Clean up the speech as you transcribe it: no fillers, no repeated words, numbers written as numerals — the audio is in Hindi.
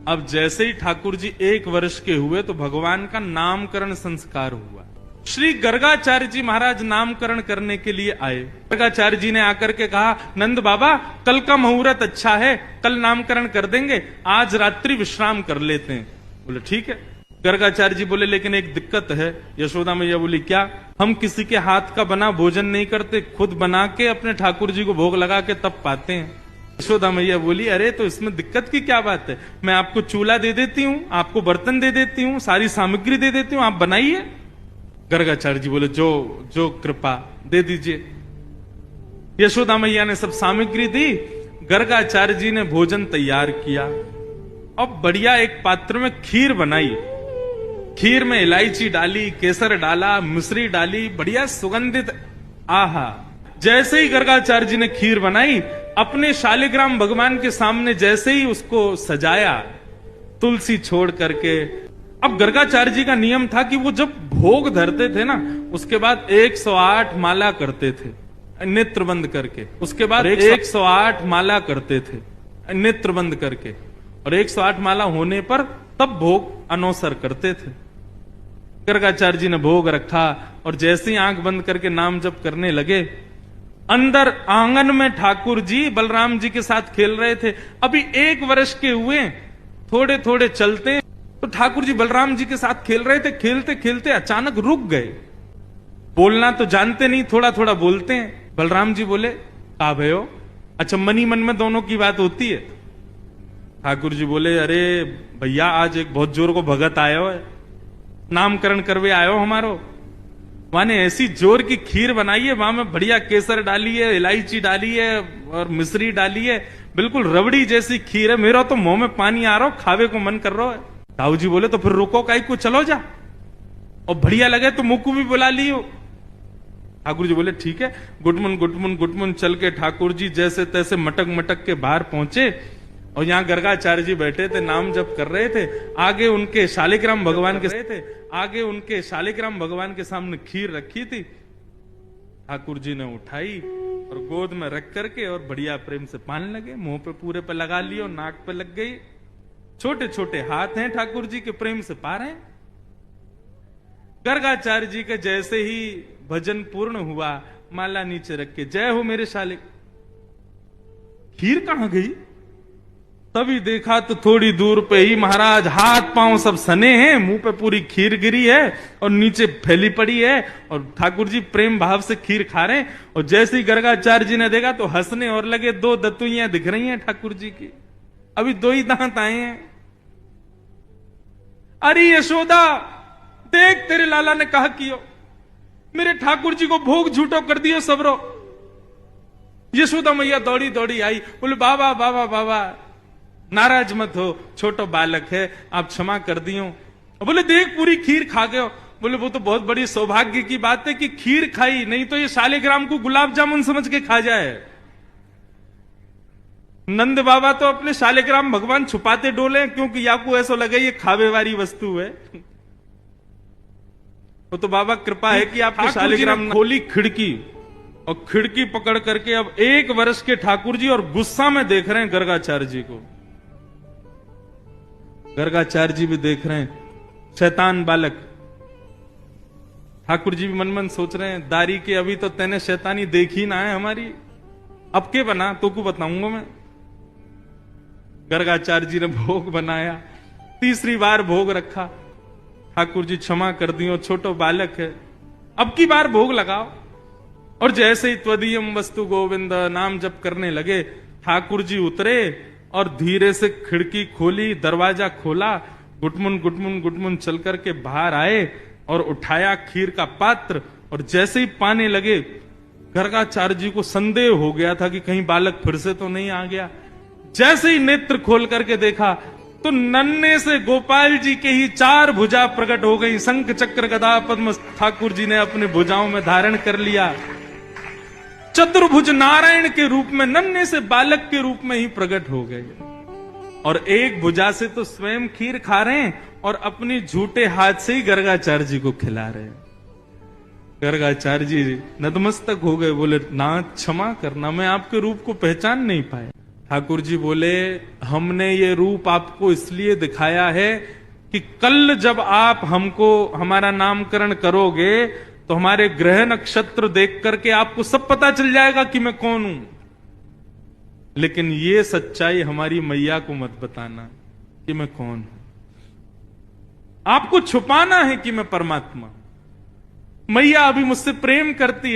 अब जैसे ही ठाकुर जी 1 वर्ष के हुए तो भगवान का नामकरण संस्कार हुआ। श्री गर्गाचार्य जी महाराज नामकरण करने के लिए आए। गर्गाचार्य जी ने आकर के कहा, नंद बाबा कल का मुहूर्त अच्छा है, कल नामकरण कर देंगे, आज रात्रि विश्राम कर लेते हैं। बोले ठीक है। गर्गाचार्य जी बोले लेकिन एक दिक्कत है। यशोदा मैया बोली क्या? हम किसी के हाथ का बना भोजन नहीं करते, खुद बना के अपने ठाकुर जी को भोग लगा के तब पाते हैं। यशोदा मैया बोली अरे तो इसमें दिक्कत की क्या बात है, मैं आपको चूल्हा दे देती हूँ, आपको बर्तन दे देती हूँ, सारी सामग्री दे देती हूँ, आप बनाइए। गर्गाचार्य जी बोले जो जो कृपा दे दीजिए। यशोदा मैया ने सब सामग्री दी, गर्गाचार्य जी ने भोजन तैयार किया। अब बढ़िया एक पात्र में खीर बनाई, खीर में इलायची डाली, केसर डाला, मिश्री डाली, बढ़िया सुगंधित। आहा, जैसे ही गर्गाचार्य जी ने खीर बनाई, अपने शालिग्राम भगवान के सामने जैसे ही उसको सजाया तुलसी छोड़ करके। अब गर्गाचार्य जी का नियम था कि वो जब भोग धरते थे ना, उसके बाद 108 माला करते थे नेत्र बंद करके। उसके बाद 108 माला करते थे नेत्र बंद करके, और 108 माला होने पर तब भोग अनौसर करते थे। गर्गाचार्य जी ने भोग रखा और जैसे ही आंख बंद करके नाम जप करने लगे, अंदर आंगन में ठाकुर जी बलराम जी के साथ खेल रहे थे। अभी 1 वर्ष के हुए, थोड़े थोड़े चलते, तो ठाकुर जी बलराम जी के साथ खेल रहे थे। खेलते खेलते अचानक रुक गए। बोलना तो जानते नहीं, थोड़ा थोड़ा बोलते हैं। बलराम जी बोले का भयो? अच्छा, मनी मन में दोनों की बात होती है। ठाकुर जी बोले अरे भैया आज एक बहुत जोर को भगत आयो है, नामकरण करवे आयो हमारो। माने ऐसी जोर की खीर बनाई है, वहां में बढ़िया केसर डाली है, इलायची डाली है और मिश्री डाली है, बिल्कुल रबड़ी जैसी खीर है। मेरा तो मुंह में पानी आ रहा हो, खावे को मन कर रहा है। ताऊ जी बोले तो फिर रुको काई को, चलो जा, और बढ़िया लगे तो मुक्कू भी बुला लियो। ठाकुर जी बोले ठीक है। गुटमुन गुटमुन गुटमुन चल के ठाकुर जी जैसे तैसे मटक मटक के बाहर पहुंचे, और यहां गर्गाचार्य जी बैठे थे, नाम जप कर रहे थे। आगे उनके शालिग्राम भगवान के सामने खीर रखी थी। ठाकुर जी ने उठाई और गोद में रख करके और बढ़िया प्रेम से पान लगे, मुंह पे पूरे पे लगा लियो, नाक पे लग गई। छोटे छोटे हाथ हैं ठाकुर जी के, प्रेम से पा रहे हैं। गर्गाचार्य जी के जैसे ही भजन पूर्ण हुआ, माला नीचे रख के जय हो मेरे शालिक। खीर कहां गई? तभी देखा तो थोड़ी दूर पे ही महाराज हाथ पांव सब सने हैं, मुंह पे पूरी खीर गिरी है और नीचे फैली पड़ी है, और ठाकुर जी प्रेम भाव से खीर खा रहे हैं। और जैसे ही गर्गाचार्य जी ने देखा तो हंसने और लगे। 2 दतुइयां दिख रही हैं ठाकुर जी की, अभी 2 ही दांत आए हैं। अरे यशोदा देख, तेरे लाला ने कहा कियो, मेरे ठाकुर जी को भोग झूठो कर दियो सबरो। यशोदा मैया दौड़ी दौड़ी आई, बोले बाबा बाबा बाबा नाराज मत हो, छोटो बालक है, आप क्षमा कर दियो। बोले देख पूरी खीर खा गए। बोले वो तो बहुत बड़ी सौभाग्य की बात है कि खीर खाई, नहीं तो ये शालिग्राम को गुलाब जामुन समझ के खा जाए। नंद बाबा तो अपने शालिग्राम भगवान छुपाते डोले, क्योंकि आपको ऐसा लगे ये खावे वाली वस्तु है। वो तो बाबा कृपा है कि आपने शालिग्राम खोली खिड़की, और खिड़की पकड़ करके अब 1 वर्ष के ठाकुर जी और गुस्सा में देख रहे हैं गर्गाचार्य जी को। गर्गाचार्य जी भी देख रहे हैं, शैतान बालक। ठाकुर जी भी मन मन सोच रहे हैं, दारी के अभी तो तेने शैतानी देखी ना है हमारी, अब के बना तो को बताऊंगा मैं। गर्गाचार्य जी ने भोग बनाया, 3री बार भोग रखा। ठाकुर जी क्षमा कर दियो, छोटो बालक है, अब की बार भोग लगाओ। और जैसे ही त्वदीयम वस्तु गोविंद नाम जप करने लगे, ठाकुर जी उतरे और धीरे से खिड़की खोली, दरवाजा खोला, गुटमुन गुटमुन गुटमुन चल करके बाहर आए और उठाया खीर का पात्र। और जैसे ही पाने लगे, गर्गाचार्य जी को संदेह हो गया था कि कहीं बालक फिर से तो नहीं आ गया। जैसे ही नेत्र खोल करके देखा तो नन्हे से गोपाल जी के ही 4 भुजा प्रकट हो गई। शंख चक्र गदा पद्म ठाकुर जी ने अपने भुजाओं में धारण कर लिया। चतुर्भुज नारायण के रूप में नन्हे से बालक के रूप में ही प्रकट हो गए, और एक भुजा से तो स्वयं खीर खा रहे हैं और अपनी झूठे हाथ से ही गर्गाचार्य जी को खिला रहे हैं। गर्गाचार्य जी नतमस्तक हो गए, बोले नाथ क्षमा करना, मैं आपके रूप को पहचान नहीं पाया। ठाकुर जी बोले, हमने ये रूप आपको इसलिए दिखाया है कि कल जब आप हमको हमारा नामकरण करोगे तो हमारे ग्रह नक्षत्र देख करके आपको सब पता चल जाएगा कि मैं कौन हूं। लेकिन ये सच्चाई हमारी मैया को मत बताना कि मैं कौन हूं। आपको छुपाना है कि मैं परमात्मा। मैया अभी मुझसे प्रेम करती है।